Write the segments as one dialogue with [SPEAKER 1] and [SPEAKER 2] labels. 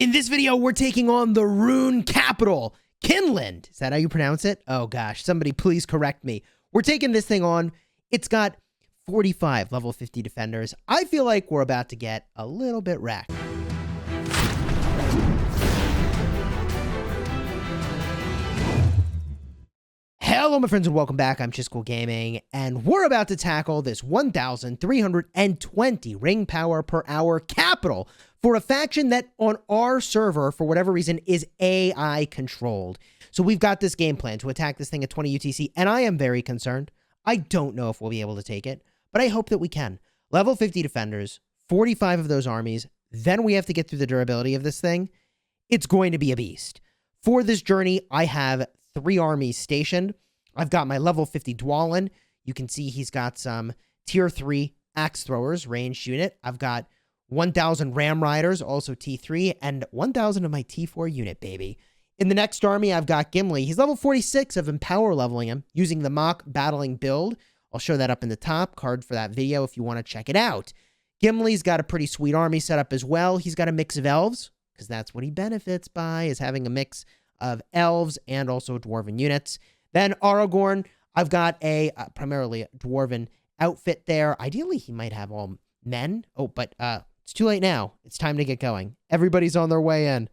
[SPEAKER 1] In this video, we're taking on the Rhun Capital. Kineland. Is that how you pronounce it? Oh gosh, somebody please correct me. We're taking this thing on. It's got 45 level 50 defenders. I feel like we're about to get a little bit wrecked. Hello, my friends, and welcome back. I'm Chisgule Gaming, and we're about to tackle this 1,320 ring power per hour capital for a faction that on our server, for whatever reason, is AI controlled. So we've got this game plan to attack this thing at 20 UTC, and I am very concerned. I don't know if we'll be able to take it, but I hope that we can. Level 50 defenders, 45 of those armies, then we have to get through the durability of this thing. It's going to be a beast. For this journey, I have 3 armies stationed. I've got my level 50 Dwalin. You can see he's got some tier 3 axe throwers, ranged unit. I've got 1,000 ram riders, also T3, and 1,000 of my T4 unit, baby. In the next army, I've got Gimli. He's level 46 of empower leveling him using the mock battling build. I'll show that up in the top card for that video if you want to check it out. Gimli's got a pretty sweet army set up as well. He's got a mix of elves, because that's what he benefits by, is having a mix of elves and also dwarven units. Then Aragorn, I've got a primarily dwarven outfit there. Ideally, he might have all men. Oh, but it's too late now. It's time to get going. Everybody's on their way in.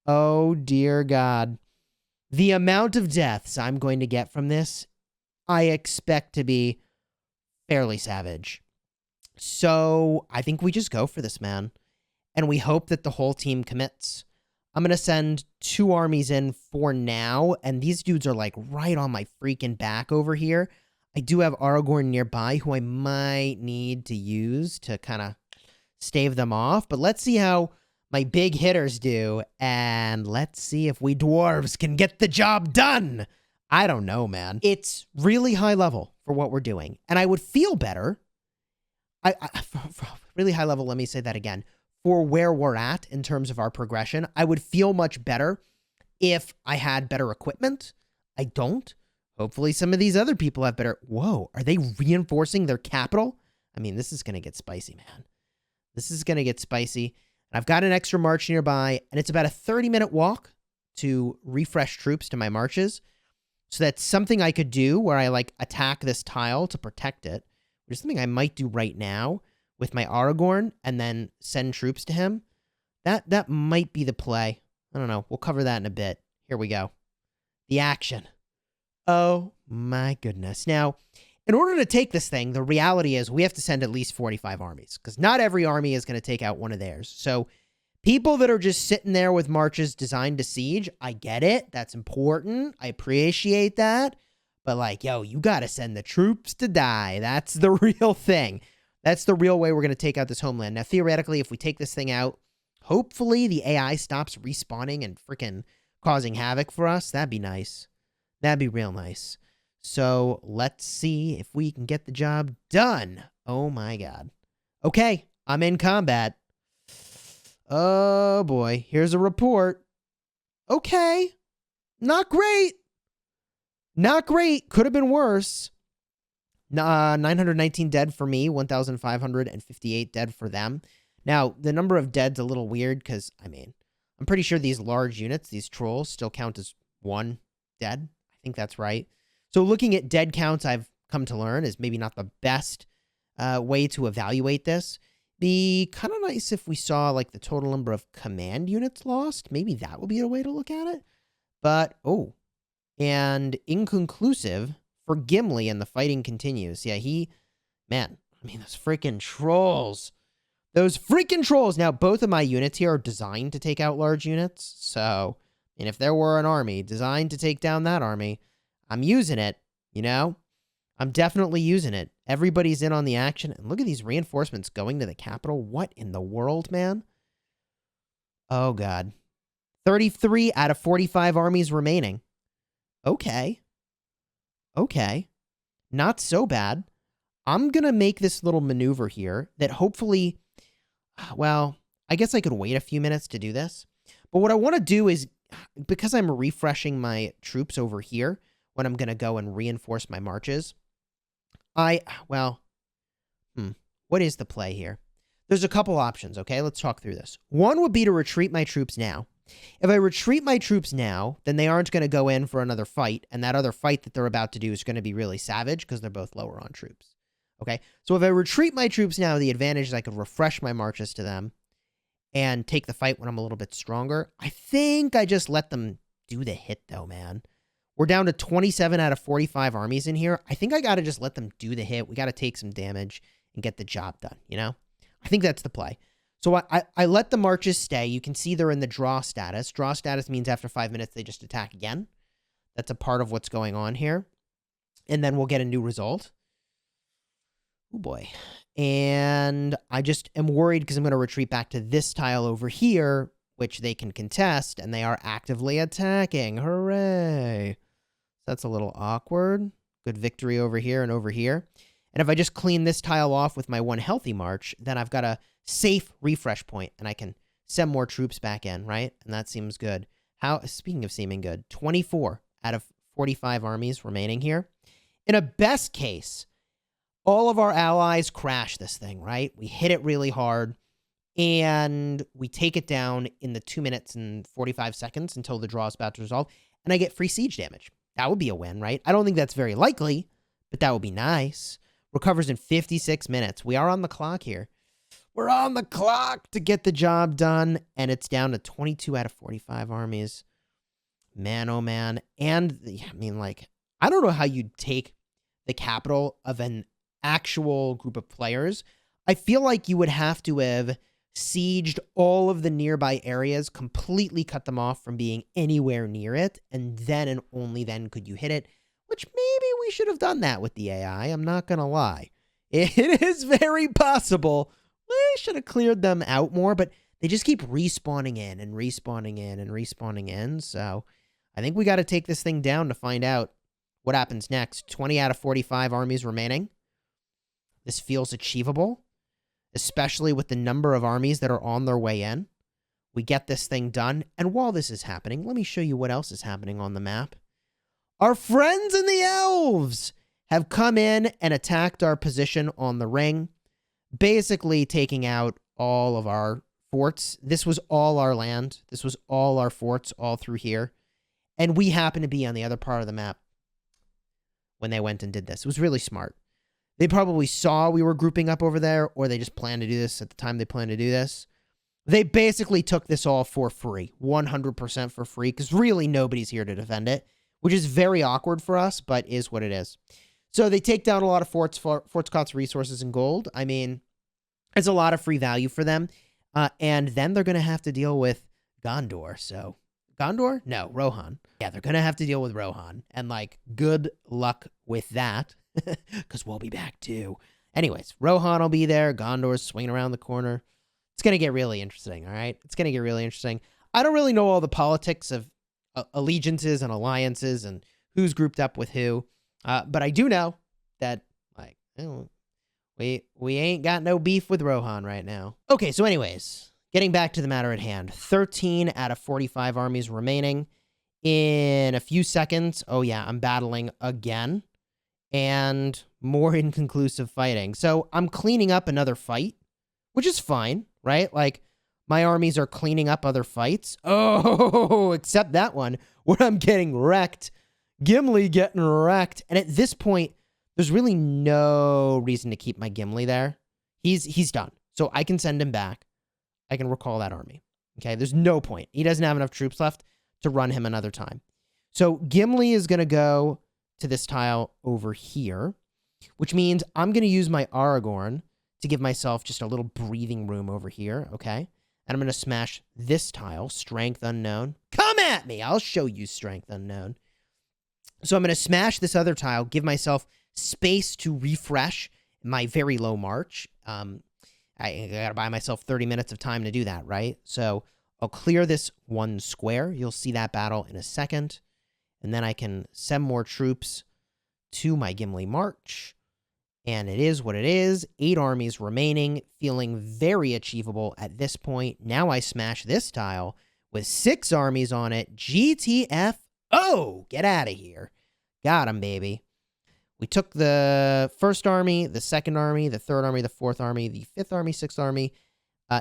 [SPEAKER 1] Oh, dear God. The amount of deaths I'm going to get from this, I expect to be fairly savage. So I think we just go for this, man. And we hope that the whole team commits. I'm going to send 2 armies in for now, and these dudes are like right on my freaking back over here. I do have Aragorn nearby, who I might need to use to kind of stave them off, but let's see how my big hitters do, and let's see if we dwarves can get the job done. I don't know, man. It's really high level for what we're doing, and I would feel better. Really high level, let me say that again. For where we're at in terms of our progression, I would feel much better if I had better equipment. I don't. Hopefully some of these other people have better. Whoa, are they reinforcing their capital? I mean, this is going to get spicy, man. This is going to get spicy. I've got an extra march nearby, and it's about a 30-minute walk to refresh troops to my marches. So that's something I could do where I like attack this tile to protect it, which is something I might do right now with my Aragorn and then send troops to him. That might be the play. I don't know. We'll cover that in a bit. Here we go. The action. Oh my goodness. Now, in order to take this thing, the reality is we have to send at least 45 armies, because not every army is going to take out one of theirs. So people that are just sitting there with marches designed to siege, I get it. That's important. I appreciate that. But like, yo, you got to send the troops to die. That's the real thing. That's the real way we're going to take out this homeland. Now, theoretically, if we take this thing out, hopefully the AI stops respawning and freaking causing havoc for us. That'd be nice. That'd be real nice. So let's see if we can get the job done. Oh my God. Okay, I'm in combat. Oh boy, here's a report. Okay, not great. Not great. Could have been worse. 919 dead for me, 1,558 dead for them. Now, the number of dead's a little weird because, I mean, I'm pretty sure these large units, these trolls, still count as 1 dead. I think that's right. So looking at dead counts, I've come to learn, is maybe not the best way to evaluate this. Be kind of nice if we saw, like, the total number of command units lost. Maybe that would be a way to look at it. But, oh, and inconclusive for Gimli, and the fighting continues. Yeah, man, I mean, those freaking trolls. Those freaking trolls. Now, both of my units here are designed to take out large units. So, and if there were an army designed to take down that army, I'm using it, you know? I'm definitely using it. Everybody's in on the action. And look at these reinforcements going to the capital. What in the world, man? Oh, God. 33 out of 45 armies remaining. Okay. Okay, not so bad. I'm going to make this little maneuver here that hopefully, well, I guess I could wait a few minutes to do this. But what I want to do is, because I'm refreshing my troops over here, when I'm going to go and reinforce my marches, what is the play here? there's a couple options, okay? Let's talk through this. One would be to retreat my troops now. If I retreat my troops now, then they aren't going to go in for another fight, and that other fight that they're about to do is going to be really savage because they're both lower on troops. Okay? So if I retreat my troops now, the advantage is I could refresh my marches to them and take the fight when I'm a little bit stronger. I think I just let them do the hit, though, man. We're down to 27 out of 45 armies in here. I think I got to just let them do the hit. We got to take some damage and get the job done, you know? I think that's the play. So I let the marches stay. You can see they're in the draw status. Draw status means after 5 minutes, they just attack again. That's a part of what's going on here. And then we'll get a new result. Oh, boy. And I just am worried because I'm going to retreat back to this tile over here, which they can contest, and they are actively attacking. Hooray. That's a little awkward. Good victory over here and over here. And if I just clean this tile off with my one healthy march, then I've got a safe refresh point, and I can send more troops back in, right? And that seems good. Speaking of seeming good, 24 out of 45 armies remaining here. In a best case, all of our allies crash this thing, right? We hit it really hard, and we take it down in the 2 minutes and 45 seconds until the draw is about to resolve, and I get free siege damage. That would be a win, right? I don't think that's very likely, but that would be nice. Recovers in 56 minutes. We are on the clock here. We're on the clock to get the job done, and it's down to 22 out of 45 armies. Man, oh man. And, I mean, like, I don't know how you'd take the capital of an actual group of players. I feel like you would have to have sieged all of the nearby areas, completely cut them off from being anywhere near it, and then and only then could you hit it, which maybe we should have done that with the AI. I'm not going to lie. It is very possible. We should have cleared them out more, but they just keep respawning in and respawning in and respawning in. So I think we got to take this thing down to find out what happens next. 20 out of 45 armies remaining. This feels achievable, especially with the number of armies that are on their way in. We get this thing done. And while this is happening, let me show you what else is happening on the map. Our friends in the elves have come in and attacked our position on the ring, basically taking out all of our forts. This was all our land. This was all our forts all through here. And we happen to be on the other part of the map when they went and did this. It was really smart. They probably saw we were grouping up over there, or they just planned to do this at the time they planned to do this. They basically took this all for free, 100% for free, because really nobody's here to defend it, which is very awkward for us, but is what it is. So they take down a lot of forts. Forts cost resources and gold. I mean, it's a lot of free value for them. And then they're going to have to deal with Gondor. So, Gondor? No, Rohan. Yeah, they're going to have to deal with Rohan. And, like, good luck with that, because we'll be back too. Anyways, Rohan will be there. Gondor's swinging around the corner. It's going to get really interesting, all right? It's going to get really interesting. I don't really know all the politics of allegiances and alliances and who's grouped up with who. But I do know that, like, we ain't got no beef with Rohan right now. Okay, so anyways, getting back to the matter at hand. 13 out of 45 armies remaining. In a few seconds, oh yeah, I'm battling again. And more inconclusive fighting. So I'm cleaning up another fight, which is fine, right? Like, my armies are cleaning up other fights. Oh, except that one where I'm getting wrecked. Gimli getting wrecked. And at this point, there's really no reason to keep my Gimli there. He's done. So I can send him back. I can recall that army. Okay, there's no point. He doesn't have enough troops left to run him another time. So Gimli is going to go to this tile over here, which means I'm going to use my Aragorn to give myself just a little breathing room over here, okay? And I'm going to smash this tile, Strength Unknown. Come at me! I'll show you Strength Unknown. So I'm going to smash this other tile, give myself space to refresh my very low march. I got to buy myself 30 minutes of time to do that, right? So I'll clear this one square. You'll see that battle in a second. And then I can send more troops to my Gimli march. And it is what it is. 8 armies remaining, feeling very achievable at this point. Now I smash this tile with 6 armies on it. GTFO! Get out of here. Got him, baby. We took the first army, the second army, the third army, the fourth army, the fifth army, sixth army,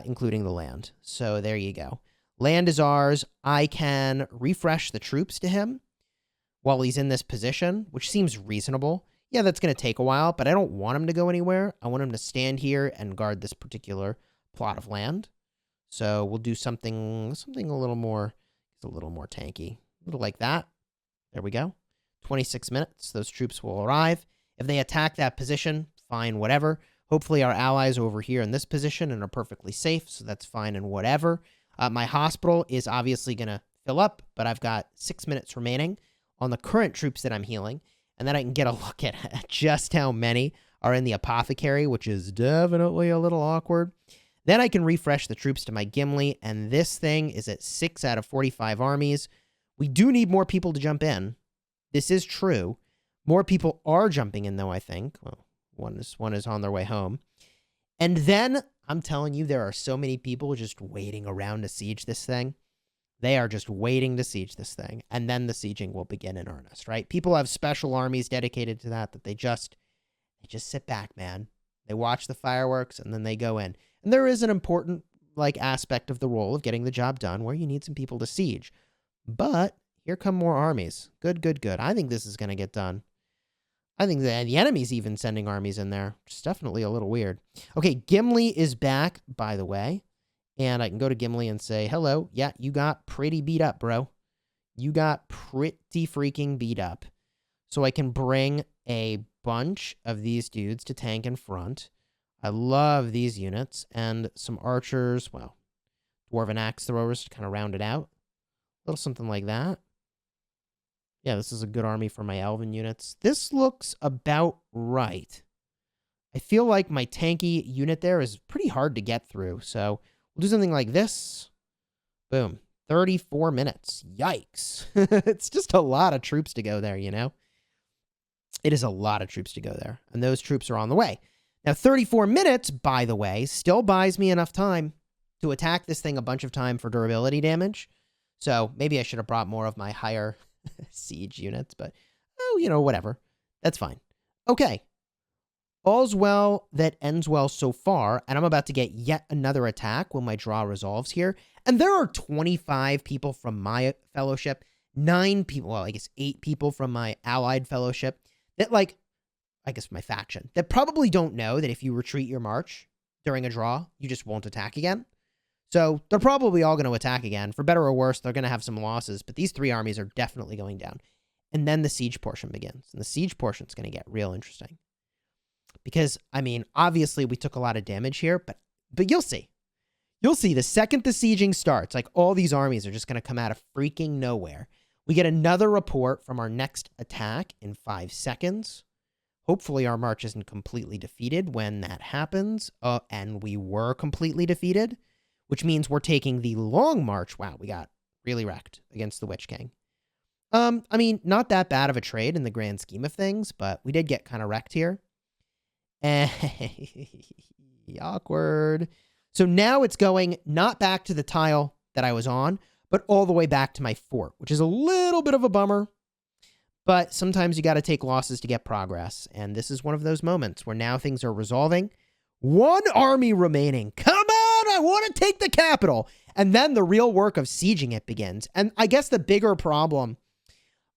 [SPEAKER 1] including the land. So there you go. Land is ours. I can refresh the troops to him while he's in this position, which seems reasonable. Yeah, that's going to take a while, but I don't want him to go anywhere. I want him to stand here and guard this particular plot of land. So we'll do something a little more tanky. A little like that. There we go. 26 minutes. Those troops will arrive. If they attack that position, fine, whatever. Hopefully our allies are over here in this position and are perfectly safe, so that's fine and whatever. My hospital is obviously going to fill up, but I've got 6 minutes remaining on the current troops that I'm healing, and then I can get a look at just how many are in the apothecary, which is definitely a little awkward. Then I can refresh the troops to my Gimli, and this thing is at 6 out of 45 armies. We do need more people to jump in. This is true. More people are jumping in, though, I think. Well, one is on their way home. And then, I'm telling you, there are so many people just waiting around to siege this thing. They are just waiting to siege this thing. And then the sieging will begin in earnest, right? People have special armies dedicated to that they just sit back, man. They watch the fireworks, and then they go in. And there is an important, aspect of the role of getting the job done where you need some people to siege. But here come more armies. Good, good, good. I think this is going to get done. I think the enemy's even sending armies in there, which is definitely a little weird. Okay, Gimli is back, by the way. And I can go to Gimli and say, hello, yeah, you got pretty beat up, bro. You got pretty freaking beat up. So I can bring a bunch of these dudes to tank in front. I love these units. And some archers, well, dwarven axe throwers to kind of round it out. A little something like that. Yeah, this is a good army for my elven units. This looks about right. I feel like my tanky unit there is pretty hard to get through. So we'll do something like this. Boom. 34 minutes. Yikes. It's just a lot of troops to go there, you know? It is a lot of troops to go there. And those troops are on the way. Now, 34 minutes, by the way, still buys me enough time to attack this thing a bunch of time for durability damage. So maybe I should have brought more of my higher siege units, but, whatever. That's fine. Okay. All's well that ends well so far, and I'm about to get yet another attack when my draw resolves here. And there are 25 people from my fellowship, 9 people, well, I guess 8 people from my allied fellowship that, my faction, that probably don't know that if you retreat your march during a draw, you just won't attack again. So they're probably all going to attack again. For better or worse, they're going to have some losses, but these 3 armies are definitely going down. And then the siege portion begins. And the siege portion is going to get real interesting. Because, obviously we took a lot of damage here, but you'll see. You'll see the second the sieging starts, all these armies are just going to come out of freaking nowhere. We get another report from our next attack in 5 seconds. Hopefully our march isn't completely defeated when that happens. And we were completely defeated, which means we're taking the long march. Wow, we got really wrecked against the Witch King. Not that bad of a trade in the grand scheme of things, but we did get kind of wrecked here. Awkward. So now it's going not back to the tile that I was on, but all the way back to my fort, which is a little bit of a bummer. But sometimes you got to take losses to get progress. And this is one of those moments where now things are resolving. 1 army remaining. Come on, I want to take the capital. And then the real work of sieging it begins. And I guess the bigger problem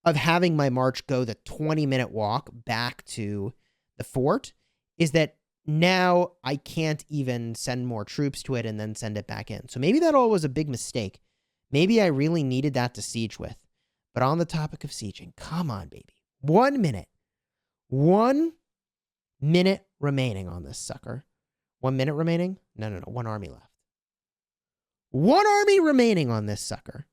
[SPEAKER 1] of having my march go the 20-minute walk back to the fort is that now I can't even send more troops to it and then send it back in. So maybe that all was a big mistake. Maybe I really needed that to siege with. But on the topic of sieging, come on, baby. 1 minute. 1 minute remaining on this sucker. 1 minute remaining? No. 1 army left. 1 army remaining on this sucker.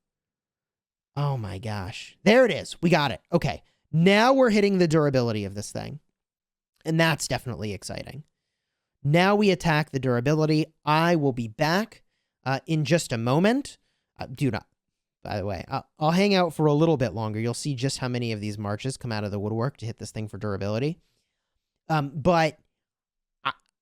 [SPEAKER 1] Oh my gosh. There it is. We got it. Okay. Now we're hitting the durability of this thing. And that's definitely exciting. Now we attack the durability. I will be back in just a moment. By the way, I'll hang out for a little bit longer. You'll see just how many of these marches come out of the woodwork to hit this thing for durability. But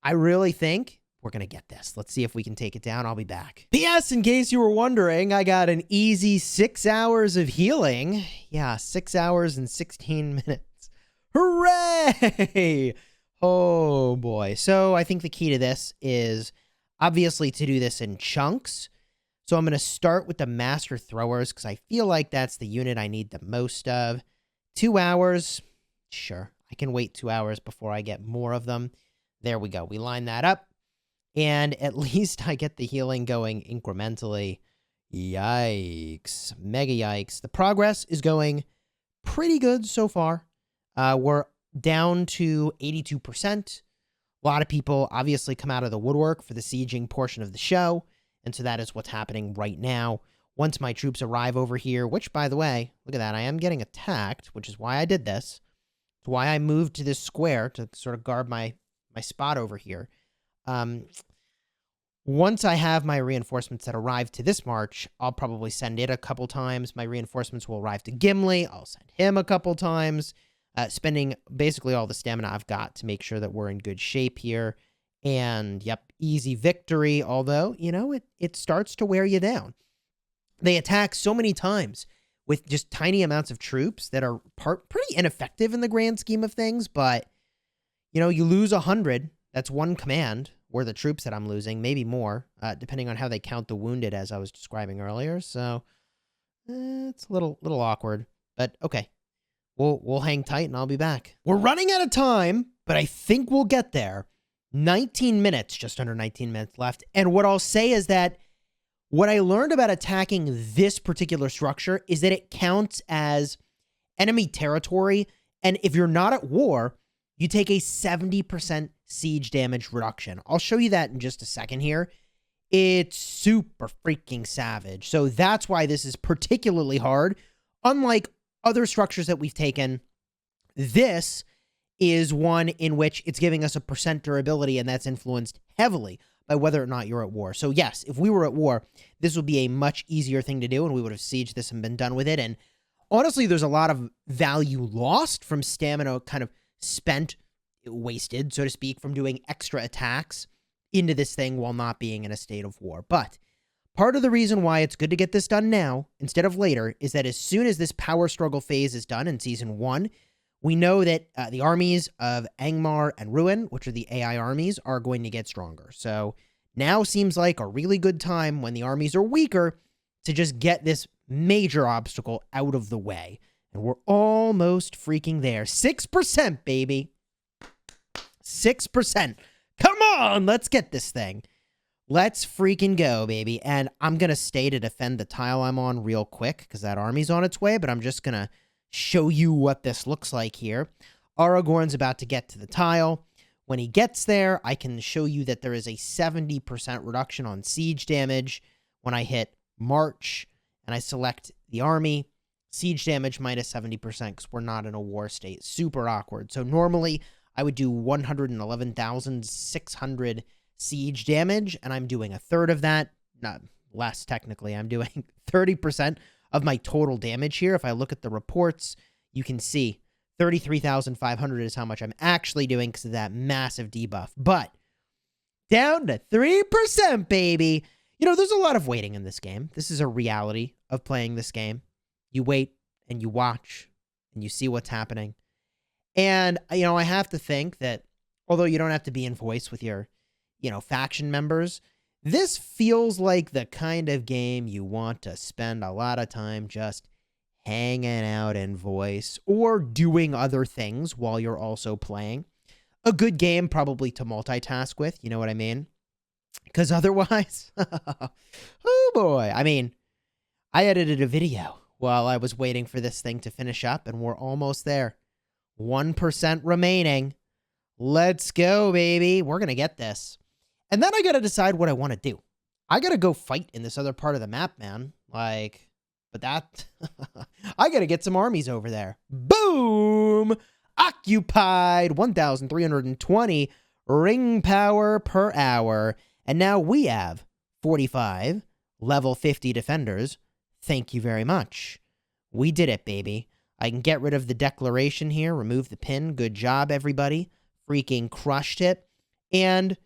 [SPEAKER 1] I really think we're going to get this. Let's see if we can take it down. I'll be back. P.S. In case you were wondering, I got an easy 6 hours of healing. Yeah, 6 hours and 16 minutes. Hooray! Oh, boy. So I think the key to this is obviously to do this in chunks. So I'm going to start with the master throwers because I feel like that's the unit I need the most of. 2 hours. Sure, I can wait 2 hours before I get more of them. There we go. We line that up. And at least I get the healing going incrementally. Yikes. Mega yikes. The progress is going pretty good so far. We're down to 82%. A lot of people obviously come out of the woodwork for the sieging portion of the show. And so that is what's happening right now. Once my troops arrive over here, which, by the way, look at that. I am getting attacked, which is why I did this. It's why I moved to this square to sort of guard my spot over here. Once I have my reinforcements that arrive to this march, I'll probably send it a couple times. My reinforcements will arrive to Gimli. I'll send him a couple times, spending basically all the stamina I've got to make sure that we're in good shape here. And, yep, easy victory, although, you know, it starts to wear you down. They attack so many times with just tiny amounts of troops that are pretty ineffective in the grand scheme of things, but, you know, you lose 100, that's one command, or the troops that I'm losing, maybe more, depending on how they count the wounded, as I was describing earlier, so it's a little awkward, but okay. We'll hang tight and I'll be back. We're running out of time, but I think we'll get there. 19 minutes, just under 19 minutes left. And what I'll say is that what I learned about attacking this particular structure is that it counts as enemy territory. And if you're not at war, you take a 70% siege damage reduction. I'll show you that in just a second here. It's super freaking savage. So that's why this is particularly hard. Unlike other structures that we've taken, this is one in which it's giving us a % durability, and that's influenced heavily by whether or not you're at war. So yes, if we were at war, this would be a much easier thing to do, and we would have sieged this and been done with it. And honestly, there's a lot of value lost from stamina kind of spent, wasted, so to speak, from doing extra attacks into this thing while not being in a state of war. But part of the reason why it's good to get this done now instead of later is that as soon as this power struggle phase is done in Season 1, we know that the armies of Angmar and Rhun, which are the AI armies, are going to get stronger. So now seems like a really good time when the armies are weaker to just get this major obstacle out of the way. And we're almost freaking there. 6%, baby. 6%. Come on, let's get this thing. Let's freaking go, baby. And I'm going to stay to defend the tile I'm on real quick because that army's on its way, but I'm just going to show you what this looks like here. Aragorn's about to get to the tile. When he gets there, I can show you that there is a 70% reduction on siege damage when I hit March and I select the army. Siege damage minus 70% because we're not in a war state. Super awkward. So normally I would do 111,600 siege damage, and I'm doing a third of that. Not less, technically. I'm doing 30% of my total damage here. If I look at the reports, you can see 33,500 is how much I'm actually doing because of that massive debuff. But down to 3%, baby. You know, there's a lot of waiting in this game. This is a reality of playing this game. You wait and you watch and you see what's happening. And, you know, I have to think that although you don't have to be in voice with your, you know, faction members, this feels like the kind of game you want to spend a lot of time just hanging out in voice or doing other things while you're also playing. A good game probably to multitask with, you know what I mean? Because otherwise, oh boy. I mean, I edited a video while I was waiting for this thing to finish up, and we're almost there. 1% remaining. Let's go, baby. We're going to get this. And then I got to decide what I want to do. I got to go fight in this other part of the map, man. Like, but that, I got to get some armies over there. Boom! Occupied 1,320 ring power per hour. And now we have 45 level 50 defenders. Thank you very much. We did it, baby. I can get rid of the declaration here, remove the pin. Good job, everybody. Freaking crushed it. And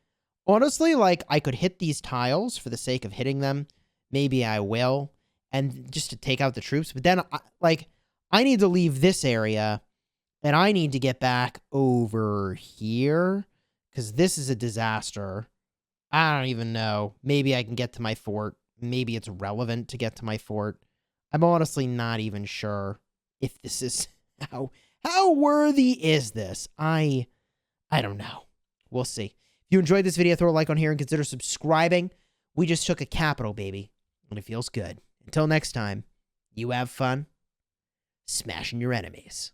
[SPEAKER 1] honestly, like, I could hit these tiles for the sake of hitting them. Maybe I will. And just to take out the troops. But then, I need to leave this area. And I need to get back over here. Because this is a disaster. I don't even know. Maybe I can get to my fort. Maybe it's relevant to get to my fort. I'm honestly not even sure if this is how worthy is this? I don't know. We'll see. If you enjoyed this video, throw a like on here and consider subscribing. We just took a capital, baby, and it feels good. Until next time, you have fun smashing your enemies.